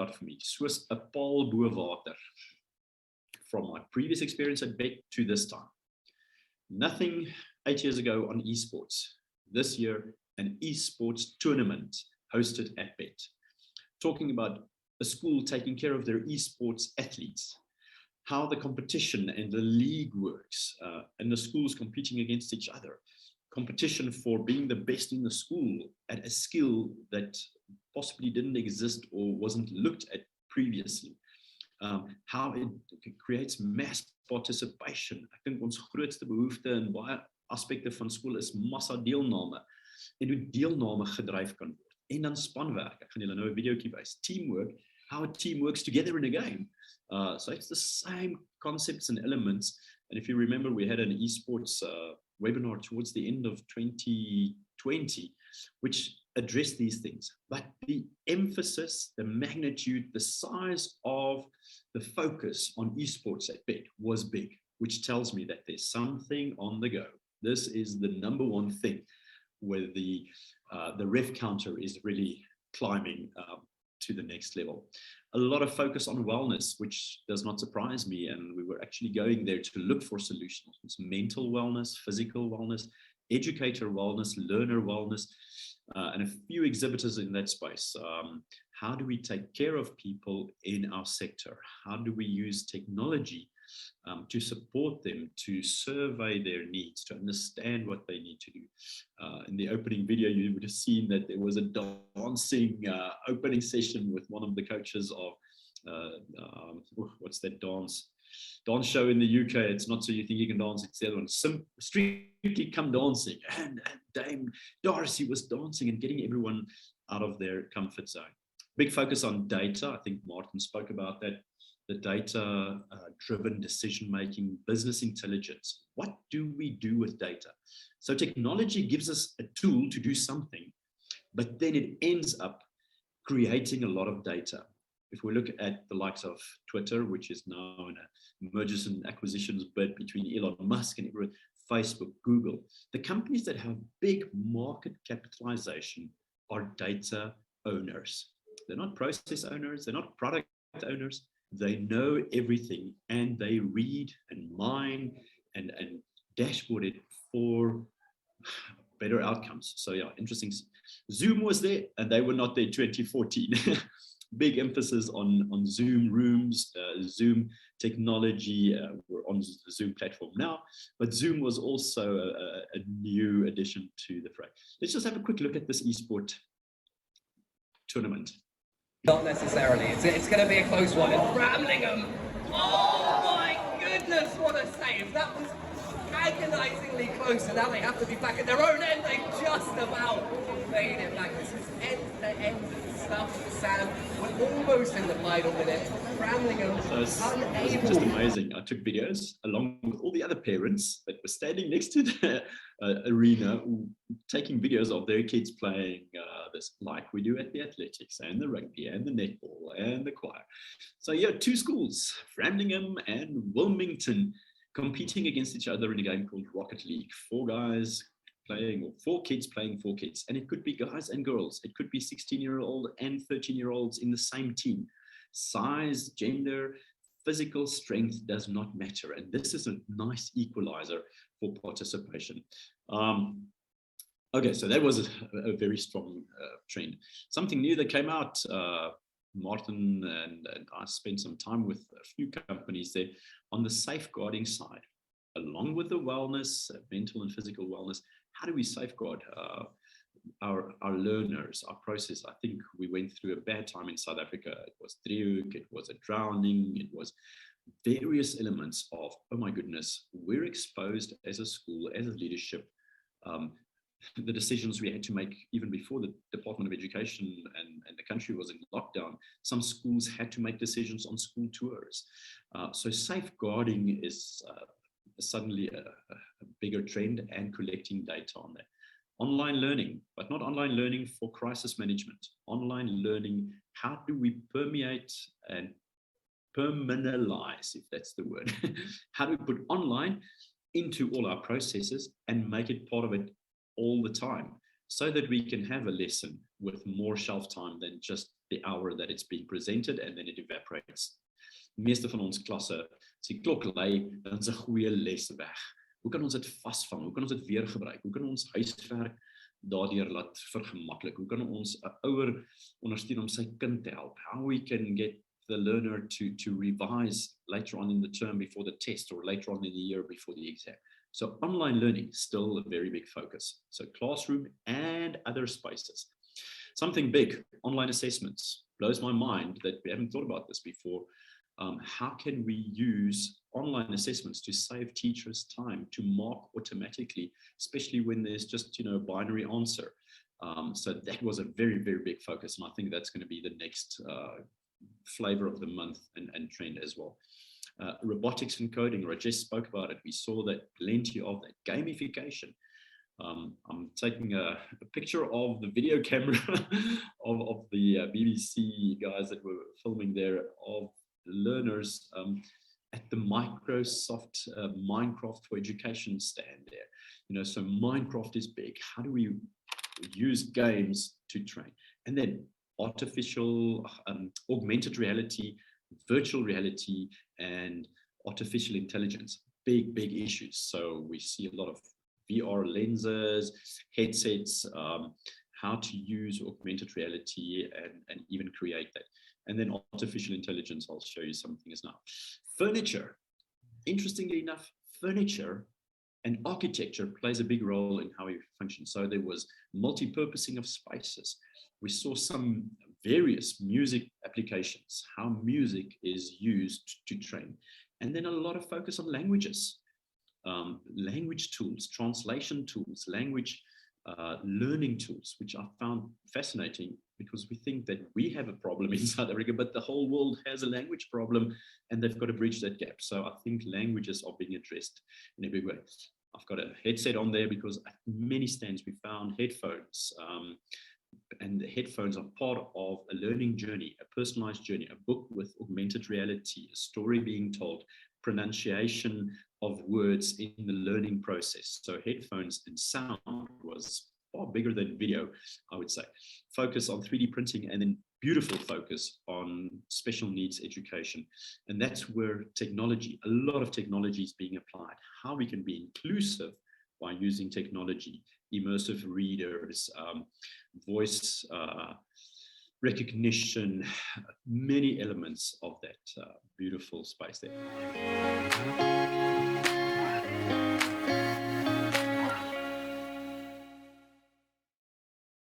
out for me. Soos 'n paal bo water. From my previous experience at BETT to this time. Nothing 8 years ago on esports. This year, an esports tournament hosted at BETT. Talking about a school taking care of their esports athletes, how the competition and the league works, and the schools competing against each other. Competition for being the best in the school at a skill that possibly didn't exist or wasn't looked at previously. How it creates mass participation. Ek dink ons grootste behoefte in baie aspekte van skool is massa deelname en hoe deelname gedryf kan word. En dan spanwerk. Ek gaan julle nou 'n videoetjie wys. Teamwork, how a team works together in a game. So it's the same concepts and elements. And if you remember, we had an esports webinar towards the end of 2020, which addressed these things. But the emphasis, the magnitude, the size of the focus on esports at BETT was big, which tells me that there's something on the go. This is the number one thing where the ref counter is really climbing to the next level. A lot of focus on wellness, which does not surprise me. And we were actually going there to look for solutions. It's mental wellness, physical wellness, educator wellness, learner wellness, and a few exhibitors in that space. How do we take care of people in our sector? How do we use technology to support them, to survey their needs, to understand what they need to do? In the opening video, you would have seen that there was a dancing opening session with one of the coaches of, what's that dance show in the UK? It's not So You Think You Can Dance, it's the other one. Strictly Come Dancing. And Dame Darcy was dancing and getting everyone out of their comfort zone. Big focus on data. I think Martin spoke about that. The data-driven decision-making, business intelligence. What do we do with data? So technology gives us a tool to do something, but then it ends up creating a lot of data. If we look at the likes of Twitter, which is now in a mergers and acquisitions bid between Elon Musk and everyone, Facebook, Google, the companies that have big market capitalization are data owners. They're not process owners, they're not product owners. They know everything and they read and mine and dashboard it for better outcomes. So yeah, interesting. Zoom was there and they were not there in 2014. Big emphasis on Zoom rooms, Zoom technology. We're on the Zoom platform now, but Zoom was also a new addition to the fray. Let's just have a quick look at this esport tournament. Not necessarily. It's going to be a close one. And Framlingham, oh my goodness, what a save. That was agonizingly close, and now they have to be back at their own end. They just about made it back. This is end-to-end stuff, Sam. We're almost in the final minute. Framlingham unable. It's just amazing. I took videos along with all the other parents that were standing next to the arena, taking videos of their kids playing this, like we do at the athletics and the rugby and the netball and the choir. So yeah, two schools, Framlingham and Wilmington, competing against each other in a game called Rocket League. Four guys playing, or four kids playing four kids. And it could be guys and girls. It could be 16-year-old and 13-year-olds in the same team. Size, gender, physical strength does not matter. And this is a nice equalizer for participation. Okay, so that was a very strong trend. Something new that came out, Martin and I spent some time with a few companies there on the safeguarding side, along with the wellness, mental and physical wellness. How do we safeguard our learners, our process? I think we went through a bad time in South Africa. It was Driehoek, it was a drowning, it was various elements of, oh my goodness, we're exposed as a school, as a leadership. The decisions we had to make even before the Department of Education and the country was in lockdown, some schools had to make decisions on school tours. So safeguarding is suddenly a bigger trend, and collecting data on that. Online learning, but not online learning for crisis management. Online learning, how do we permeate and permanentalize, if that's the word? How do we put online into all our processes and make it part of it all the time? so that we can have a lesson with more shelf time than just the hour that it's being presented and then it evaporates. Meeste van ons klasse, as die klok lui, dan is 'n goeie les weg. Hoe kan ons dit vasvang? Hoe kan ons dit weer gebruik? Hoe kan ons huiswerk daardeur laat vergemaklik? Hoe kan ons 'n ouer ondersteun om sy kind te help? How we can get the learner to revise later on in the term before the test or later on in the year before the exam. So online learning still a very big focus. So classroom and other spaces. Something big, online assessments. Blows my mind that we haven't thought about this before. How can we use online assessments to save teachers time to mark automatically, especially when there's just, a binary answer. So that was a very, very big focus. And I think that's going to be the next flavor of the month and trend as well. Robotics and coding, Rajesh spoke about it. We saw that plenty of that gamification. I'm taking a picture of the video camera of the BBC guys that were filming there of learners at the Microsoft Minecraft for Education stand there. So Minecraft is big. How do we use games to train? And then artificial, augmented reality, virtual reality, and artificial intelligence. Big, big issues. So we see a lot of VR lenses, headsets, how to use augmented reality and even create that. And then artificial intelligence, I'll show you something as now. Furniture, interestingly enough, furniture and architecture plays a big role in how we function. So there was multi-purposing of spaces. We saw some various music applications, how music is used to train. And then a lot of focus on languages, language tools, translation tools, language learning tools, which I found fascinating because we think that we have a problem in South Africa, but the whole world has a language problem and they've got to bridge that gap. So I think languages are being addressed in a big way. I've got a headset on there because at many stands we found headphones. And the headphones are part of a learning journey, a personalized journey, a book with augmented reality, a story being told, pronunciation of words in the learning process. So headphones and sound was far bigger than video, I would say. Focus on 3D printing and then beautiful focus on special needs education. And that's where technology, a lot of technology is being applied. How we can be inclusive by using technology, immersive readers, voice recognition, many elements of that beautiful space there.